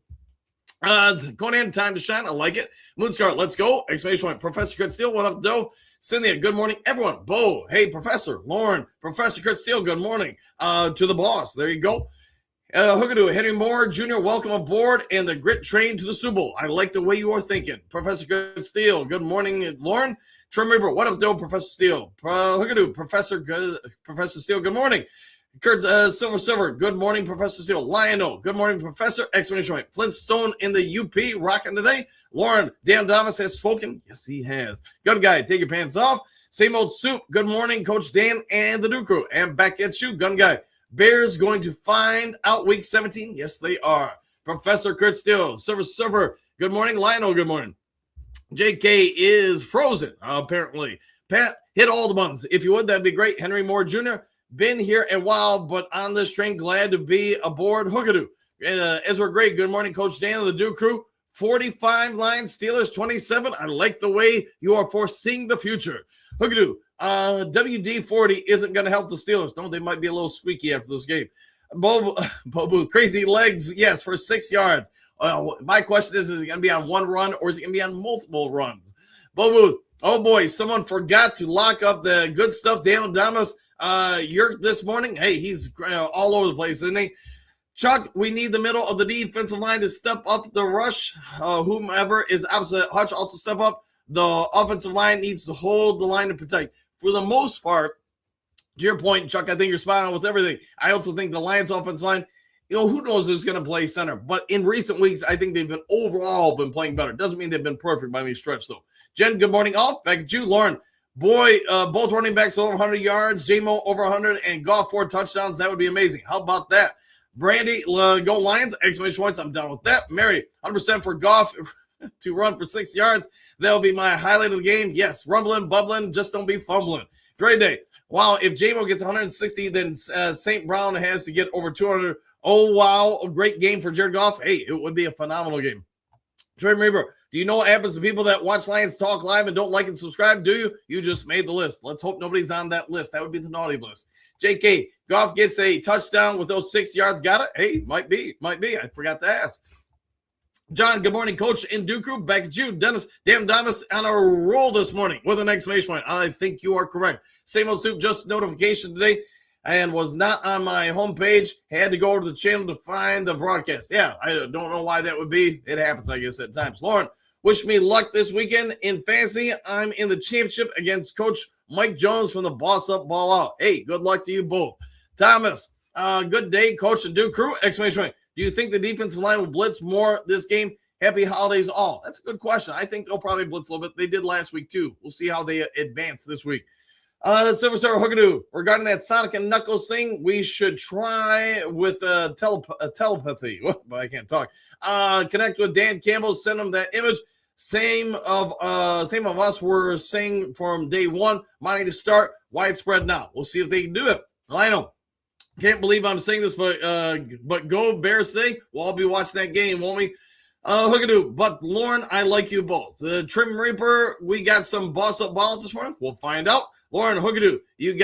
Going in, time to shine. I like it. Moonscar, let's go. Exclamation point. Professor Kurt Steele, what up, Doe? Cynthia, good morning, everyone. Bo, hey, Professor. Lauren, Professor Kurt Steele, good morning. To the boss. There you go. Hookadoo, Henry Moore Jr., welcome aboard, and the grit train to the Super Bowl. I like the way you are thinking. Professor Kurt Steele, good morning, Lauren. Trim Reaper, what up, Doe, Professor Steele? Hookadoo, Professor Steele, good morning. Kurt Silver, good morning, Professor Steele. Lionel, good morning, Professor. Explanation point. Flintstone in the UP, rocking today. Lauren, Dan Thomas has spoken. Yes, he has. Good guy, take your pants off. Same old soup. Good morning, Coach Dan and the Duke Crew. And back at you, gun guy. Bears going to find out week 17? Yes, they are. Professor Kurt Steele, Silver, good morning. Lionel, good morning. JK is frozen, apparently. Pat, hit all the buttons. If you would, that'd be great. Henry Moore Jr., been here a while, but on this train, glad to be aboard. Hookadoo. Ezra Gray, good morning, Coach Dan of the Duke Crew. 45 Lions, Steelers 27. I like the way you are foreseeing the future. Hookadoo. WD-40 isn't going to help the Steelers. No, they might be a little squeaky after this game. Bobu, crazy legs, yes, for 6 yards. My question is it going to be on one run or is it going to be on multiple runs? Bobu, oh boy, someone forgot to lock up the good stuff. Dan Damas, Yerk this morning. Hey, he's all over the place, isn't he? Chuck, we need the middle of the defensive line to step up the rush. Whomever is opposite Hutch also step up. The offensive line needs to hold the line to protect. For the most part, To your point, Chuck, I think you're spot on with everything. I also think the Lions offense line, who knows who's going to play center. But in recent weeks, I think they've been playing better. Doesn't mean they've been perfect by any stretch, though. Jen, good morning all. Back at you. Lauren, both running backs over 100 yards, J-Mo over 100, and Goff 4 touchdowns. That would be amazing. How about that? Brandy, go Lions, exclamation points. I'm done with that. Mary, 100% for Goff to run for 6 yards. That'll be my highlight of the game. Yes, rumbling, bubbling, just don't be fumbling. Dre Day, wow, if J-Mo gets 160, then St. Brown has to get over 200. Oh, wow, a great game for Jared Goff. Hey, it would be a phenomenal game. Trey Reaper, do you know what happens to people that watch Lions Talk Live and don't like and subscribe? Do you? You just made the list. Let's hope nobody's on that list. That would be the naughty list. JK, Goff gets a touchdown with those 6 yards. Got it? Hey, might be. I forgot to ask. John, good morning, Coach and Duke Group. Back at you. Dennis, damn Damas on a roll this morning with an exclamation point. I think you are correct. Same old soup, just notification today and was not on my homepage. Had to go over to the channel to find the broadcast. Yeah, I don't know why that would be. It happens, I guess, at times. Lauren, wish me luck this weekend in fantasy. I'm in the championship against Coach Mike Jones from the Boss Up Ball Out. Hey, good luck to you both. Thomas, good day, Coach and Duke Crew. Exclamation point. Do you think the defensive line will blitz more this game? Happy holidays all. That's a good question. I think they'll probably blitz a little bit. They did last week too. We'll see how they advance this week. Silver Star Hookadoo, regarding that Sonic and Knuckles thing, we should try with telepathy. I can't talk. Connect with Dan Campbell, send him that image. Same of us were saying from day one, money to start, widespread now. We'll see if they can do it. Lionel, can't believe I'm saying this, but go Bears today. We'll all be watching that game, won't we? Hookadoo, but Lauren, I like you both. The Trim Reaper, we got some boss up ball this morning. We'll find out. Lauren, Hookadoo, you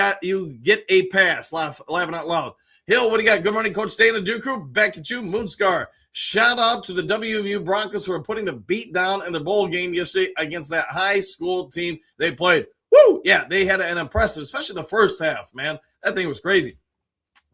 get a pass. Laughing out loud. Hill, what do you got? Good morning, Coach Dana, Duke Crew. Back at you, Moonscar. Shout out to the WMU Broncos who are putting the beat down in the bowl game yesterday against that high school team they played. Woo! Yeah, they had an impressive, especially the first half, man. That thing was crazy.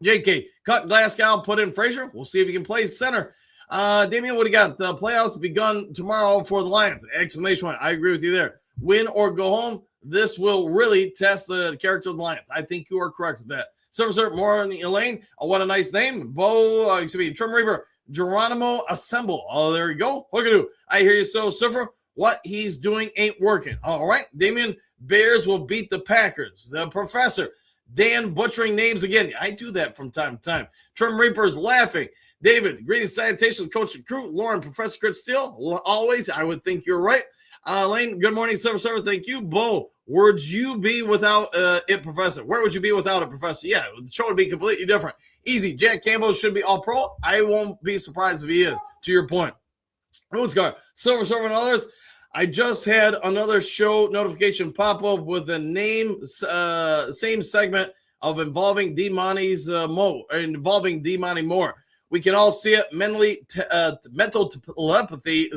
JK, cut Glasgow, put in Frazier. We'll see if he can play center. Damian, what do you got? The playoffs begun tomorrow for the Lions. Exclamation point. I agree with you there. Win or go home. This will really test the character of the Lions. I think you are correct with that. Sir, more on Elaine. What a nice name. Trim Reaper, Geronimo Assemble. Oh, there you go. Look at you. I hear you so, Surfer. What he's doing ain't working. All right. Damian, Bears will beat the Packers. The Professor, Dan butchering names again. I do that from time to time. Trim Reaper's laughing. David, greetings, salutations, Coach and Crew. Lauren, Professor Kurt Steele, always. I would think you're right. Lane, good morning, Silver. Thank you. Bo, would you be without it, Professor? Where would you be without it, Professor? Yeah, the show would be completely different. Easy. Jack Campbell should be all pro. I won't be surprised if he is, to your point. Moonscar, Silver, and others. I just had another show notification pop up with the same segment of involving D-Money's involving D-Money more. We can all see it mental telepathy,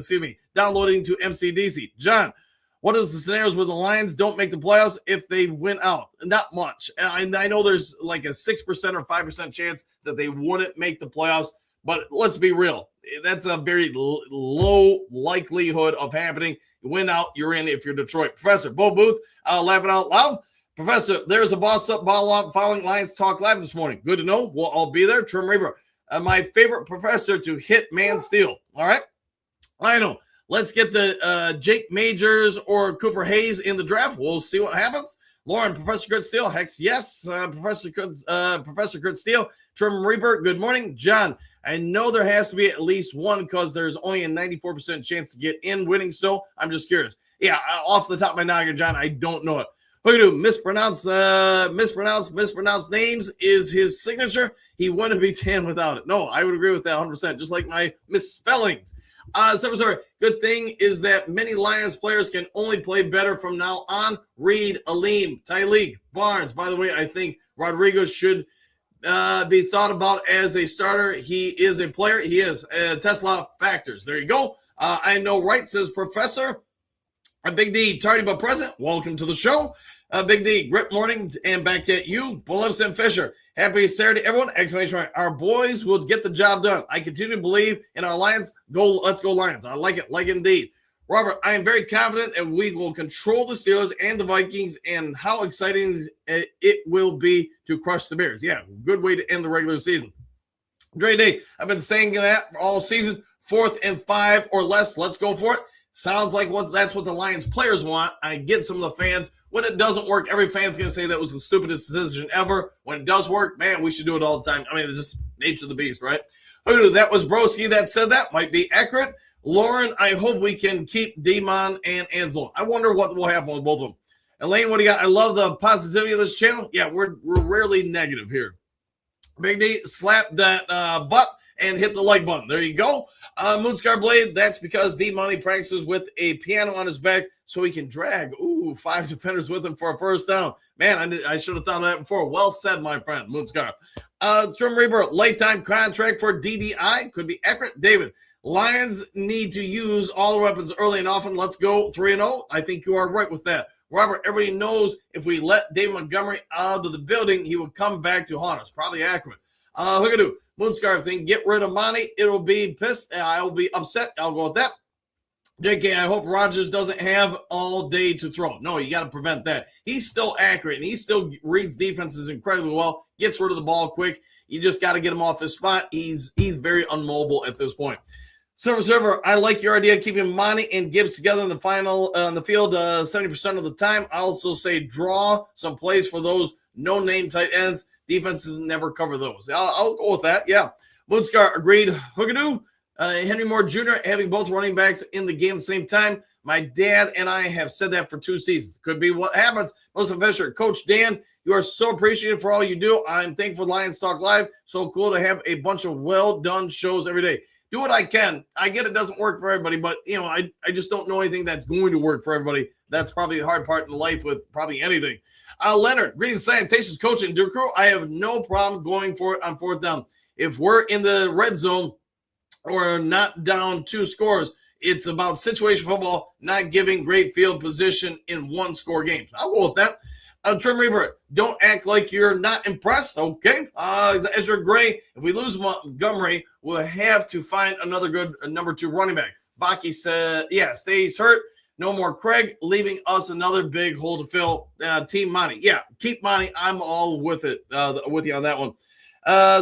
downloading to MCDC. John, what is the scenarios where the Lions don't make the playoffs if they win out? Not much. And I know there's like a 6% or 5% chance that they wouldn't make the playoffs, but let's be real. That's a very low likelihood of happening. You win out, you're in if you're Detroit. Professor Bo Booth, laughing out loud. Professor, there's a boss up, ball up, following Lions Talk Live this morning. Good to know. We'll all be there. Trim Reaper. My favorite professor to hit man steal. All right. I know. Let's get the Jake Majors or Cooper Hayes in the draft. We'll see what happens. Lauren, Professor Kurt Steele. Hex, yes. Professor Kurt Steele. Trim Reaper, good morning. John, I know there has to be at least one because there's only a 94% chance to get in winning. So I'm just curious. Yeah, off the top of my noggin, John, I don't know it. Hookadoo, mispronounced names is his signature. He wouldn't be 10 without it. No, I would agree with that 100%, just like my misspellings. Sorry. Good thing is that many Lions players can only play better from now on. Reed, Aleem, Tyleek, Barnes. By the way, I think Rodrigo should be thought about as a starter. He is a player. He is. Tesla factors. There you go. I know Wright says Professor. Big D, tardy but present. Welcome to the show. Big D, great morning and back at you. Bullifson Fisher, happy Saturday, everyone. Exclamation point. Our boys will get the job done. I continue to believe in our Lions. Let's go Lions. I like it indeed. Robert, I am very confident that we will control the Steelers and the Vikings, and how exciting it will be to crush the Bears. Yeah, good way to end the regular season. Dre Day, I've been saying that all season. 4th and 5 or less. Let's go for it. Sounds like that's what the Lions players want. I get some of the fans. When it doesn't work, every fan's going to say that was the stupidest decision ever. When it does work, man, we should do it all the time. I mean, it's just nature of the beast, right? That was Broski that said that. Might be accurate. Lauren, I hope we can keep Demon and Ansel. I wonder what will happen with both of them. Elaine, what do you got? I love the positivity of this channel. Yeah, we're rarely negative here. Big D, slap that butt and hit the like button. There you go. Moonscar Blade, that's because D-Money practices with a piano on his back so he can drag 5 defenders with him for a first down. Man, I should have thought of that before. Well said, my friend, Moonscar. Strim Reaper, lifetime contract for DDI. Could be accurate. David, Lions need to use all the weapons early and often. Let's go 3-0. I think you are right with that. Robert, everybody knows if we let David Montgomery out of the building, he would come back to haunt us. Probably accurate. Hookadoo, Moonscarf thing, get rid of Monty. It'll be pissed. I'll be upset. I'll go with that. JK, I hope Rodgers doesn't have all day to throw. No, you got to prevent that. He's still accurate, and he still reads defenses incredibly well, gets rid of the ball quick. You just got to get him off his spot. He's very unmobile at this point. Server, I like your idea of keeping Monty and Gibbs together in the field 70% of the time. I also say draw some plays for those no-name tight ends. Defenses never cover those. I'll go with that. Yeah. Moonscar agreed. Hookadoo. Henry Moore Jr. having both running backs in the game at the same time. My dad and I have said that for 2 seasons. Could be what happens. Melissa Fisher, Coach Dan, you are so appreciated for all you do. I'm thankful for Lions Talk Live. So cool to have a bunch of well-done shows every day. Do what I can. I get it doesn't work for everybody, but, I just don't know anything that's going to work for everybody. That's probably the hard part in life with probably anything. Leonard, greetings, salutations, coach and Duke crew. I have no problem going for it on 4th down. If we're in the red zone or not down 2 scores, it's about situation football, not giving great field position in 1-score games. I'll go with that. Trim Reaper, don't act like you're not impressed. Okay. Ezra Gray, if we lose Montgomery, we'll have to find another good number 2 running back. Baki stays hurt. No more Craig, leaving us another big hole to fill. Team Monty. Yeah, keep Monty. I'm all with it, with you on that one.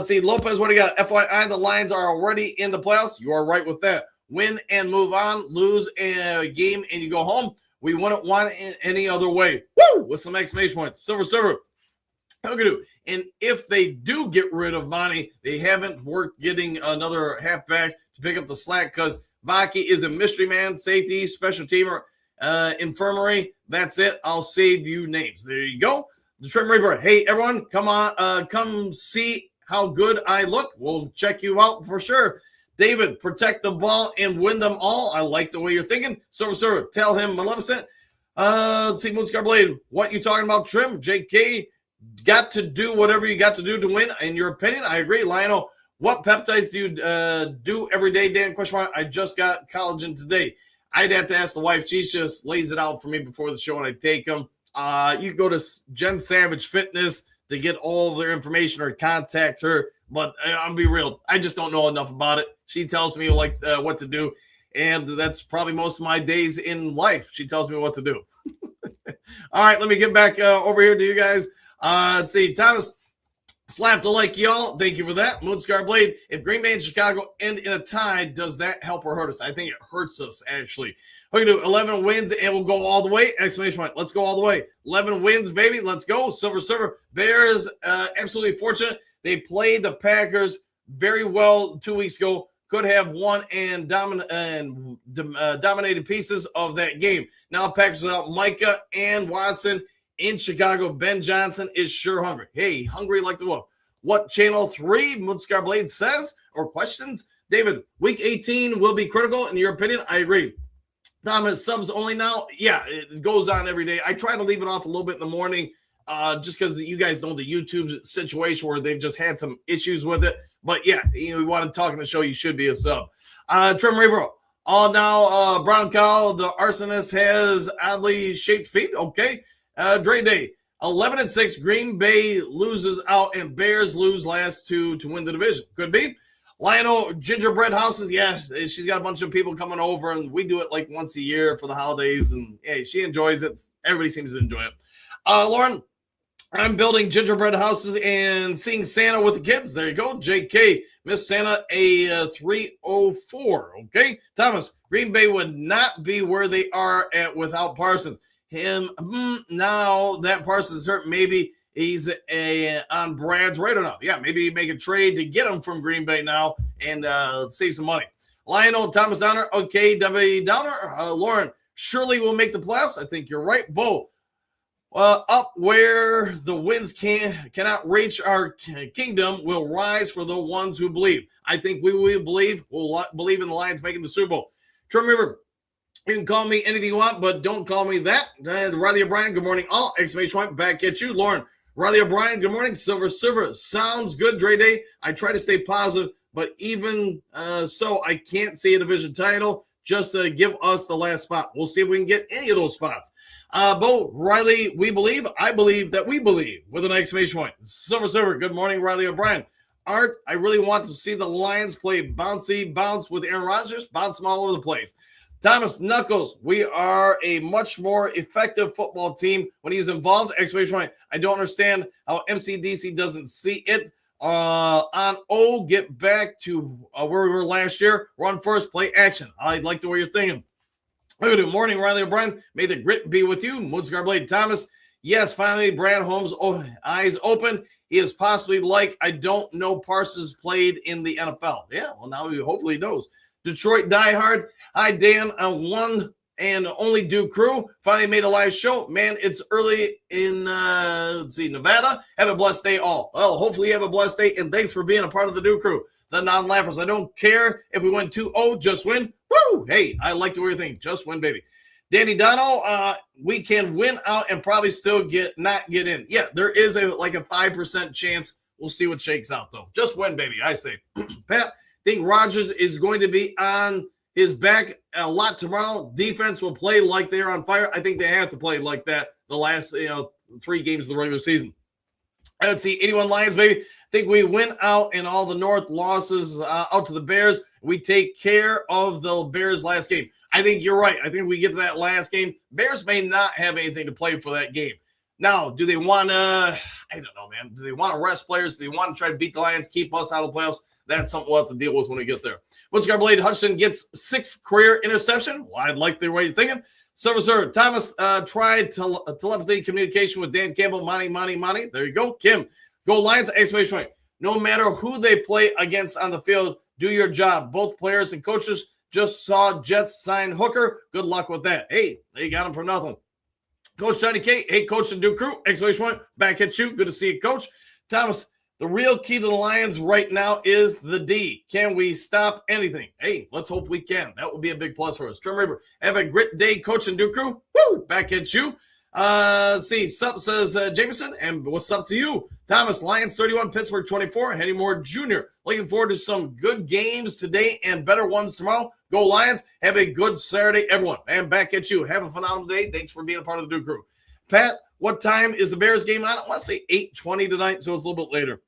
See, Lopez, what do you got? FYI, the Lions are already in the playoffs. You are right with that. Win and move on. Lose a game and you go home. We wouldn't want it in any other way. Woo! With some exclamation points. Silver. And if they do get rid of Monty, they haven't worked getting another halfback to pick up the slack because Vaki is a mystery man, safety, special teamer, infirmary. That's it. I'll save you names. There you go. The Trim Reaper. Hey, everyone, come on. Come see how good I look. We'll check you out for sure. David, protect the ball and win them all. I like the way you're thinking. Silver, tell him Maleficent. Let's see, Moonscar Blade. What you talking about, Trim? JK, got to do whatever you got to do to win. In your opinion, I agree. Lionel, what peptides do you do every day, Dan? Question mark. I just got collagen today. I'd have to ask the wife. She just lays it out for me before the show, and I take them. You can go to Jen Savage Fitness to get all of their information or contact her. But I'll be real. I just don't know enough about it. She tells me what to do, and that's probably most of my days in life. She tells me what to do. All right, let me get back over here to you guys. Let's see. Thomas slapped a like, y'all. Thank you for that. Moonscar Blade. If Green Bay and Chicago end in a tie, does that help or hurt us? I think it hurts us, actually. We can do 11 wins, and we'll go all the way. Exclamation point. Let's go all the way. 11 wins, baby. Let's go. Silver. Bears, absolutely fortunate. They played the Packers very well 2 weeks ago. Could have won and dominated pieces of that game. Now Packers without Micah and Watson in Chicago. Ben Johnson is sure hungry. Hey, hungry like the wolf. What Channel 3 Moonscar Blade says or questions? David, week 18 will be critical in your opinion. I agree. Thomas, subs only now. Yeah, it goes on every day. I try to leave it off a little bit in the morning. Just because you guys know the YouTube situation where they've just had some issues with it. But yeah, we want to talk in the show, you should be a sub. Trim Rebro. Now, Brown Cow, the arsonist has oddly shaped feet. Okay. Dre Day. 11-6. Green Bay loses out and Bears lose last 2 to win the division. Could be. Lionel Gingerbread Houses, yeah, she's got a bunch of people coming over, and we do it like once a year for the holidays, and hey, she enjoys it. Everybody seems to enjoy it. Lauren, I'm building gingerbread houses and seeing Santa with the kids. There you go. JK, Miss Santa, a 304. Okay. Thomas, Green Bay would not be where they are at without Parsons. Now that Parsons is hurt, maybe he's on Brad's radar now. Yeah, maybe make a trade to get him from Green Bay now and save some money. Lionel, Thomas Downer, okay, W. Downer, Lauren, surely will make the playoffs. I think you're right. Bo, up where the winds cannot reach our kingdom will rise for the ones who believe. I think we will believe. We'll believe in the Lions making the Super Bowl. Trim River, you can call me anything you want, but don't call me that. Riley O'Brien, good morning all. Exclamation point, back at you. Lauren, Riley O'Brien, good morning. Silver, sounds good, Dre Day. I try to stay positive, but even so, I can't see a division title. Just give us the last spot. We'll see if we can get any of those spots. Bo, Riley, we believe. I believe that we believe with an exclamation point. Silver, good morning, Riley O'Brien. Art, I really want to see the Lions play bouncy bounce with Aaron Rodgers. Bounce them all over the place. Thomas Knuckles, we are a much more effective football team when he's involved. Exclamation point. I don't understand how MCDC doesn't see it. Get back to where we were last year. Run first, play action. I like the way you're thinking. Good morning, Riley O'Brien. May the grit be with you. Moodscar Blade Thomas. Yes, finally, Brad Holmes' eyes open. He is possibly like, I don't know, Parsons played in the NFL. Yeah, well, now he hopefully knows. Detroit diehard. Hi, Dan. One and only Duke crew. Finally made a live show. Man, it's early in, Nevada. Have a blessed day all. Well, hopefully you have a blessed day, and thanks for being a part of the Duke crew. The non-laughers. I don't care if we win 2-0, just win. Woo! Hey, I like the way you're thinking. Just win, baby. Danny Dono, we can win out and probably still not get in. Yeah, there is a 5% chance. We'll see what shakes out, though. Just win, baby, I say. Pat, think Rodgers is going to be on his back a lot tomorrow. Defense will play like they're on fire. I think they have to play like that the last 3 games of the regular season. Let's see, 81 Lions, baby. I think we win out in all the North losses out to the Bears. We take care of the Bears last game. I think you're right. I think we get to that last game. Bears may not have anything to play for that game. Now, do they want to, I don't know, man. Do they want to rest players? Do they want to try to beat the Lions, keep us out of the playoffs? That's something we'll have to deal with when we get there. Moodscar Blade Hutchinson gets 6th career interception. Well, I'd like the way you're thinking. Silver, Thomas tried telepathy communication with Dan Campbell. Money. There you go. Kim, go Lions, exclamation point. No matter who they play against on the field, do your job. Both players and coaches just saw Jets sign Hooker. Good luck with that. Hey, they got him for nothing. Coach Johnny K, hey, Coach and Duke crew, exclamation point. Back at you. Good to see you, Coach. Thomas, the real key to the Lions right now is the D. Can we stop anything? Hey, let's hope we can. That would be a big plus for us. Trim River, have a great day, Coach and Duke crew. Woo! Back at you. Sup says Jameson, and what's up to you? Thomas, Lions 31, Pittsburgh 24, Henry Moore Jr. Looking forward to some good games today and better ones tomorrow. Go Lions. Have a good Saturday, everyone. And back at you. Have a phenomenal day. Thanks for being a part of the Duke crew. Pat, what time is the Bears game on? I want to say 8:20 tonight, so it's a little bit later.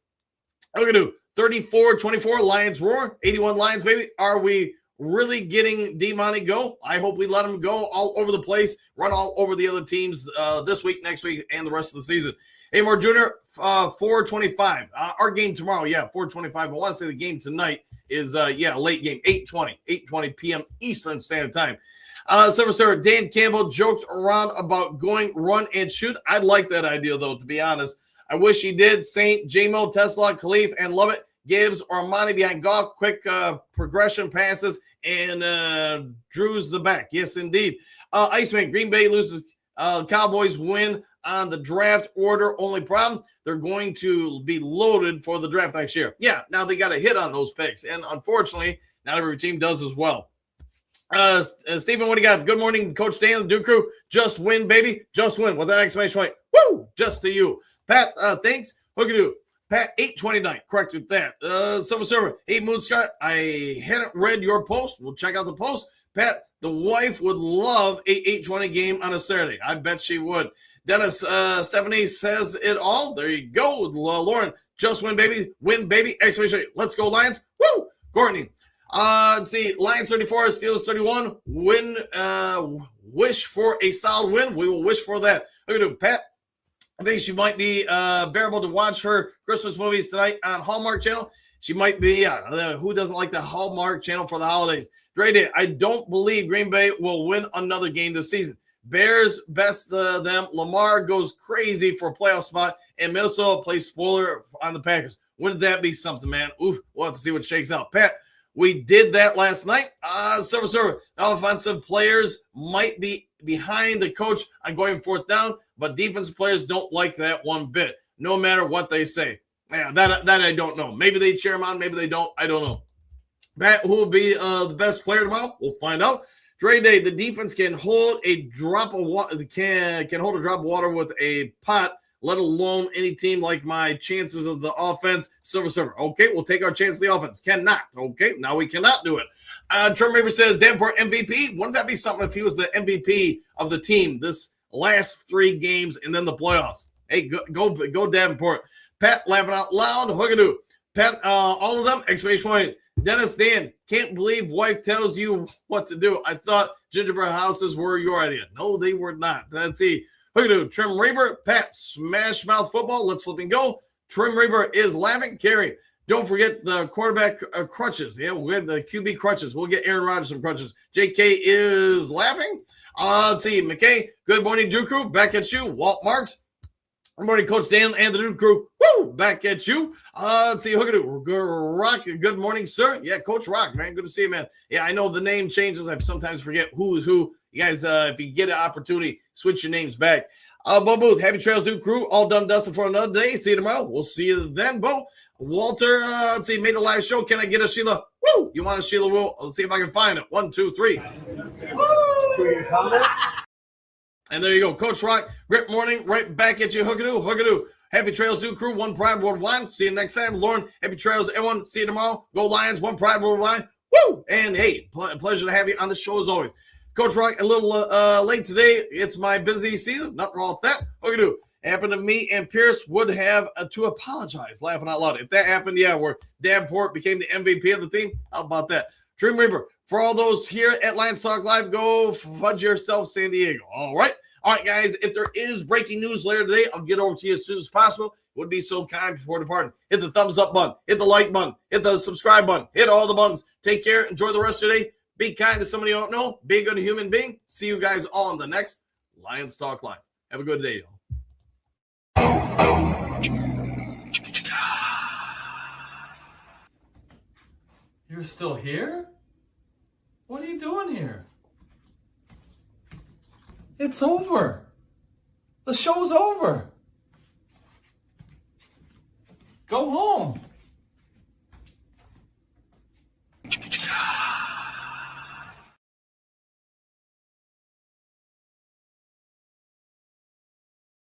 What are we going to do? 34-24, Lions roar. 81 Lions, baby. Are we really getting D-Money go? I hope we let him go all over the place, run all over the other teams this week, next week, and the rest of the season. Amor Jr., 4:25. Our game tomorrow, 4:25. I want to say the game tonight is, late game, 8:20 p.m. Eastern Standard Time. Silver, Dan Campbell joked around about going run and shoot. I like that idea, though, to be honest. I wish he did. Saint, J-Mo, Tesla, Khalif, and Lovett, Gibbs, or Monty behind Goff. Quick progression passes, and Drew's the back. Yes, indeed. Iceman, Green Bay loses. Cowboys win on the draft order. Only problem, they're going to be loaded for the draft next year. Yeah, now they got to hit on those picks, and unfortunately, not every team does as well. Stephen, what do you got? Good morning, Coach Dan, the Duke crew. Just win, baby. Just win. With that exclamation point, woo! Just to you. Pat, thanks. Hookadoo. Pat, 8:29. Correct with that. Silver Server, hey, Moonscar. I hadn't read your post. We'll check out the post. Pat, the wife would love a 8:20 game on a Saturday. I bet she would. Dennis, Stephanie says it all. There you go. Lauren, just win, baby. Win, baby. Exclamation. Let's go, Lions. Woo! Courtney. Let's see. Lions 34, Steelers 31. Win. Wish for a solid win. We will wish for that. Look at Pat. I think she might be bearable to watch her Christmas movies tonight on Hallmark Channel. She might be. Who doesn't like the Hallmark Channel for the holidays? Dre Day. I don't believe Green Bay will win another game this season. Bears best them. Lamar goes crazy for a playoff spot, and Minnesota plays spoiler on the Packers. Wouldn't that be something, man? Oof, we'll have to see what shakes out. Pat, we did that last night. Server. Offensive players might be behind the coach on going fourth down, but defensive players don't like that one bit, no matter what they say. Yeah, that I don't know. Maybe they cheer him on, maybe they don't. I don't know. Pat, who will be the best player tomorrow? We'll find out. Dre Day, the defense can hold a drop of water. Can hold a drop of water with a pot, let alone any team like my chances of the offense. Silver. Okay, we'll take our chance of the offense. Cannot. Okay, now we cannot do it. Trump Reaper says Davenport MVP. Wouldn't that be something if he was the MVP of the team this last 3 games and then the playoffs? Hey, go Davenport. Pat laughing out loud. Hookadoo. Pat, all of them, exclamation point. Dennis Dan, can't believe wife tells you what to do. I thought gingerbread houses were your idea. No, they were not. Let's see. Hookadoo. Trim Reaper. Pat, smash mouth football. Let's flip and go. Trim Reaper is laughing. Carrie, don't forget the quarterback crutches. Yeah, we had the QB crutches. We'll get Aaron Rodgers some crutches. JK is laughing. Let's see. McKay, good morning, Drew Crew. Back at you. Walt Marks. Good morning, Coach Dan and the new crew. Woo! Back at you. Let's see. Hookadoo. Rock. Good morning, sir. Yeah, Coach Rock, man. Good to see you, man. Yeah, I know the name changes. I sometimes forget who is who. You guys, if you get an opportunity, switch your names back. Bo Booth. Happy Trails, new crew. All done dusting for another day. See you tomorrow. We'll see you then, Bo. Walter, let's see. Made a live show. Can I get a Sheila? Woo! You want a Sheila Woo? Let's see if I can find it. 1, 2, 3. Woo! And there you go. Coach Rock, great morning. Right back at you, Hookadoo. Happy Trails, new crew. One Pride Worldwide. See you next time. Lauren, happy trails, everyone. See you tomorrow. Go Lions. One Pride Worldwide. Woo! And hey, pleasure to have you on the show as always. Coach Rock, a little late today. It's my busy season. Nothing wrong with that. Hookadoo. Happened to me and Pierce would have to apologize. Laughing out loud. If that happened, yeah, where Davenport became the MVP of the team. How about that? Dream Reaper. For all those here at Lions Talk Live, go fudge yourself, San Diego. All right, guys. If there is breaking news later today, I'll get over to you as soon as possible. Would be so kind before departing. Hit the thumbs up button. Hit the like button. Hit the subscribe button. Hit all the buttons. Take care. Enjoy the rest of your day. Be kind to somebody you don't know. Be a good human being. See you guys all in the next Lions Talk Live. Have a good day, y'all. You're still here? What are you doing here? It's over. The show's over. Go home.